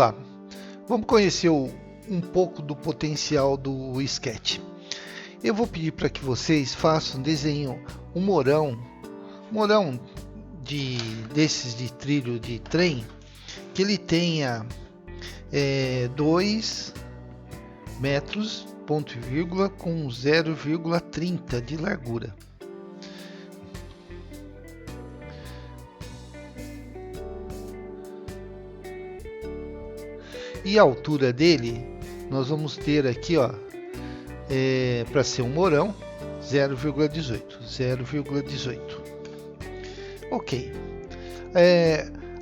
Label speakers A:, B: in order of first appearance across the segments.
A: lá, vamos conhecer um pouco do potencial do Sketch. Eu vou pedir para que vocês façam, desenhem um morão desses de trilho de trem, que ele tenha 2 metros, ponto e vírgula, com 0,30 de largura. E a altura dele, nós vamos ter aqui, ó, para ser um morão, 0,18. Ok.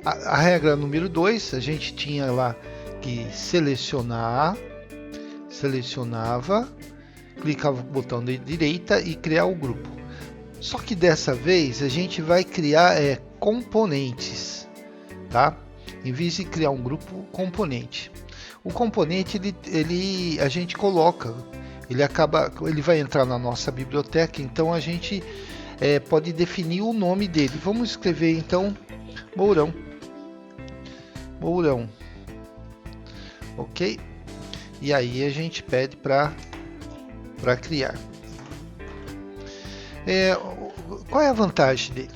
A: A regra número 2, a gente tinha lá que selecionava, clicava no botão de direita e criar o grupo. Só que dessa vez a gente vai criar componentes, tá? Em vez de criar um grupo, componente. O componente a gente coloca, ele vai entrar na nossa biblioteca, então a gente pode definir o nome dele. Vamos escrever então Mourão. Ok? E aí a gente pede para criar. Qual é a vantagem dele?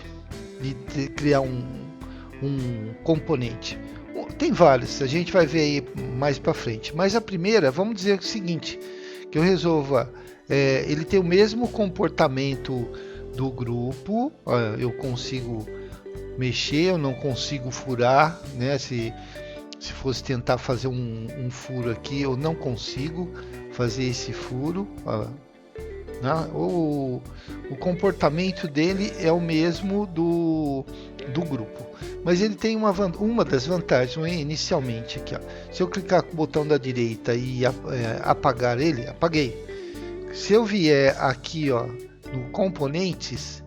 A: De criar um componente? Tem vários, a gente vai ver aí mais para frente. Mas a primeira, vamos dizer o seguinte, que eu resolva, ele tem o mesmo comportamento do grupo. Eu consigo mexer, eu não consigo furar, né? Se fosse tentar fazer um furo aqui, eu não consigo fazer esse furo. Né? O comportamento dele é o mesmo do grupo, mas ele tem uma das vantagens inicialmente aqui, ó. Se eu clicar com o botão da direita e apagar ele, apaguei. Se eu vier aqui, ó, no componentes,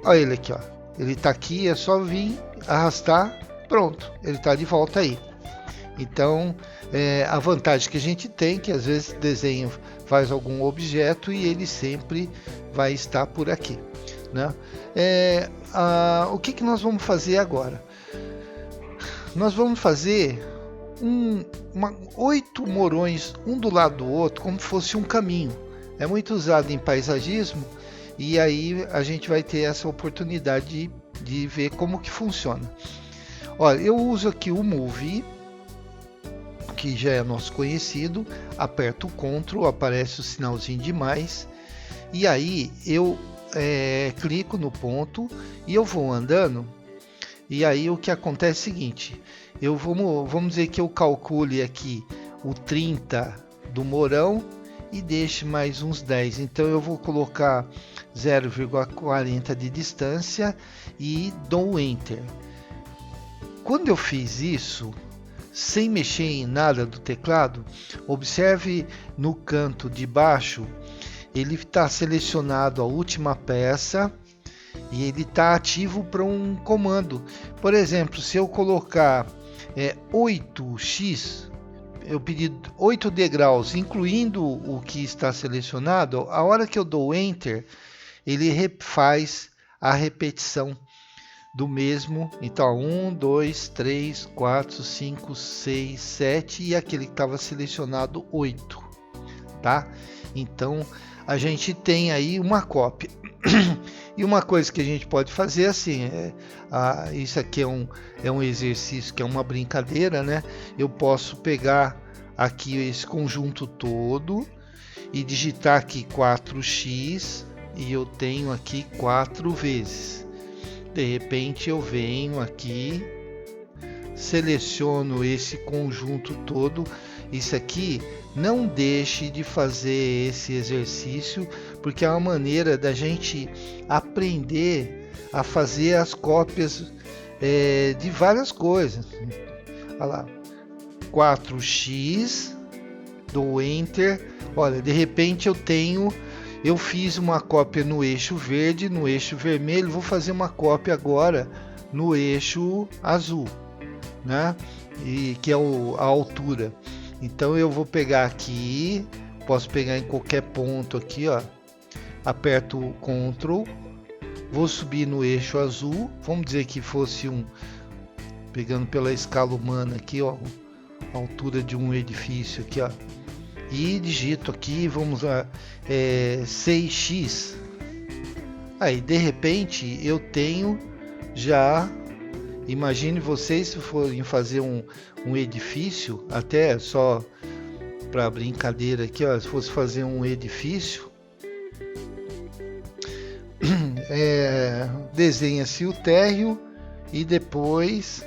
A: olha ele aqui, ó, ele está aqui, é só vir arrastar, pronto, ele está de volta aí. Então, a vantagem que a gente tem é que às vezes o desenho faz algum objeto e ele sempre vai estar por aqui, né? O que nós vamos fazer agora? Nós vamos fazer 8 morões, um do lado do outro, como se fosse um caminho. É muito usado em paisagismo e aí a gente vai ter essa oportunidade de ver como que funciona. Olha, eu uso aqui o Move, que já é nosso conhecido. Aperto o Ctrl, aparece o sinalzinho de mais, e aí eu clico no ponto e eu vou andando. E aí o que acontece é o seguinte, vamos dizer que eu calcule aqui o 30 do morão e deixe mais uns 10, então eu vou colocar 0,40 de distância e dou Enter. Quando eu fiz isso, sem mexer em nada do teclado, observe no canto de baixo, ele está selecionado a última peça e ele está ativo para um comando. Por exemplo, se eu colocar 8x, eu pedi 8 degraus, incluindo o que está selecionado, a hora que eu dou Enter, ele faz a repetição do mesmo. Então 1, 2, 3, 4, 5, 6, 7 e aquele que estava selecionado 8, tá? Então a gente tem aí uma cópia. E uma coisa que a gente pode fazer assim, isso aqui é um exercício, que é uma brincadeira, né? Eu posso pegar aqui esse conjunto todo e digitar aqui 4x e eu tenho aqui 4 vezes. De repente eu venho aqui, seleciono esse conjunto todo. Isso aqui, não deixe de fazer esse exercício, porque é uma maneira da gente aprender a fazer as cópias de várias coisas. Olha lá, 4x, dou Enter. Olha, de repente eu fiz uma cópia no eixo verde, no eixo vermelho, vou fazer uma cópia agora no eixo azul, né? E que é a altura. Então eu vou pegar aqui, posso pegar em qualquer ponto aqui, ó. Aperto o Ctrl, vou subir no eixo azul. Vamos dizer que fosse pegando pela escala humana aqui, ó, a altura de um edifício aqui, ó, e digito aqui, vamos lá, 6x. Aí de repente eu tenho já, imagine vocês se forem fazer um edifício, até só para brincadeira aqui, ó, se fosse fazer um edifício, desenha-se o térreo e depois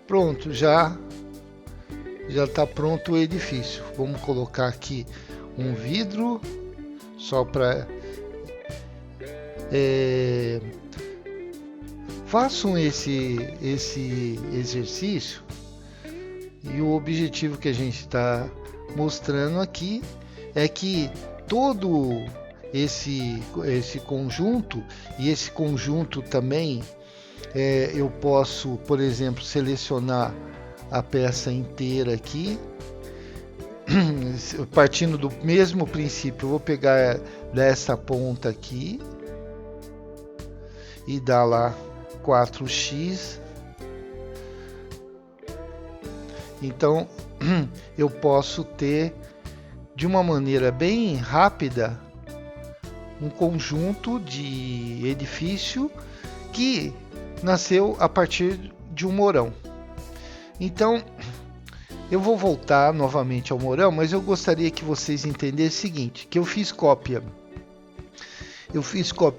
A: pronto, já está pronto o edifício. Vamos colocar aqui um vidro só para façam esse exercício, e o objetivo que a gente está mostrando aqui é que todo esse conjunto, e esse conjunto também eu posso, por exemplo, selecionar a peça inteira aqui, partindo do mesmo princípio. Eu vou pegar dessa ponta aqui e dar lá 4x. Então eu posso ter de uma maneira bem rápida um conjunto de edifício que nasceu a partir de um morão. Então eu vou voltar novamente ao morão, mas eu gostaria que vocês entendessem o seguinte, que eu fiz cópia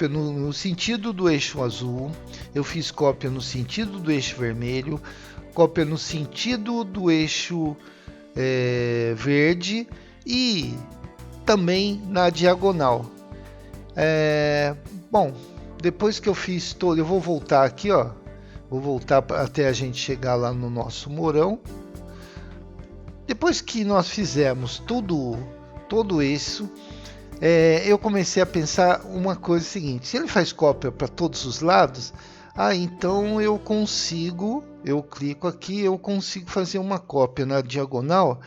A: no sentido do eixo azul, eu fiz cópia no sentido do eixo vermelho, cópia no sentido do eixo verde e também na diagonal. Bom, depois que eu fiz todo, eu vou voltar aqui, ó, vou voltar até a gente chegar lá no nosso morão. Depois que nós fizemos tudo isso, eu comecei a pensar uma coisa seguinte: se ele faz cópia para todos os lados, então eu clico aqui, eu consigo fazer uma cópia na diagonal,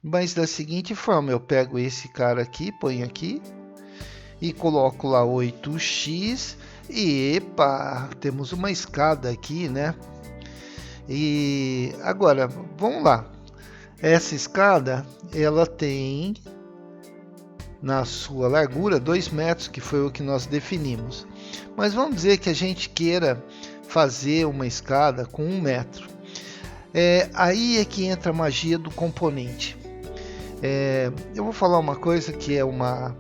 A: mas da seguinte forma: eu pego esse cara aqui, ponho aqui e coloco lá 8x, e epa, temos uma escada aqui, né? E agora, vamos lá. Essa escada, ela tem na sua largura 2 metros, que foi o que nós definimos. Mas vamos dizer que a gente queira fazer uma escada com 1 metro. Aí é que entra a magia do componente. Eu vou falar uma coisa que é uma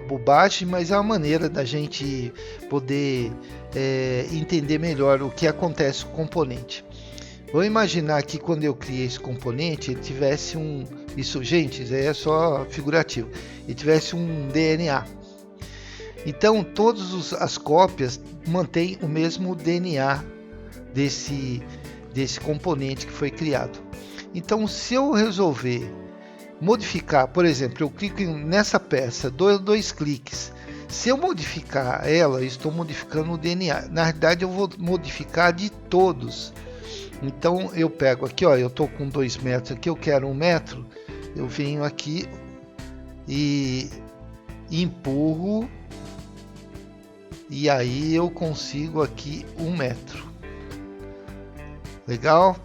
A: bobagem, mas é uma maneira da gente poder entender melhor o que acontece com o componente. Vou imaginar que quando eu criei esse componente, ele tivesse isso, gente, é só figurativo, ele tivesse um DNA. Então, todas as cópias mantêm o mesmo DNA desse componente que foi criado. Então, se eu resolver modificar, por exemplo, eu clico nessa peça, dois cliques. Se eu modificar ela, eu estou modificando o DNA. Na verdade, eu vou modificar de todos. Então eu pego aqui, ó, eu estou com 2 metros aqui, eu quero 1 metro, eu venho aqui e empurro, e aí eu consigo aqui 1 metro. Legal?